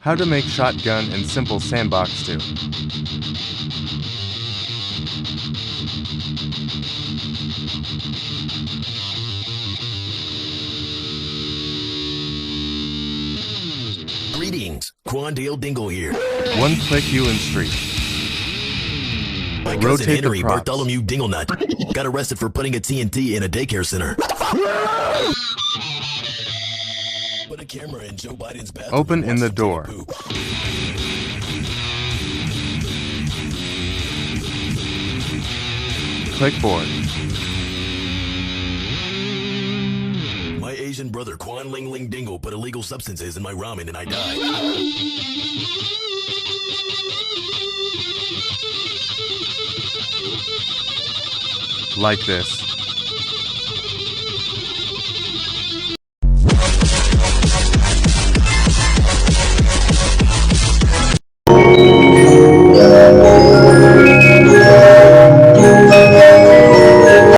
How to make shotgun and simple sandbox too. Greetings, Quandale Dingle here. One click you in street. My cousin Rotate the Henry props. Bartholomew Dinglenut got arrested for putting a TNT in a daycare center. Put a camera in Joe Biden's bathroom. Open in the door. Clickboard. My Asian brother Quan Ling Ling Dingle put illegal substances in my ramen and I died. Like this.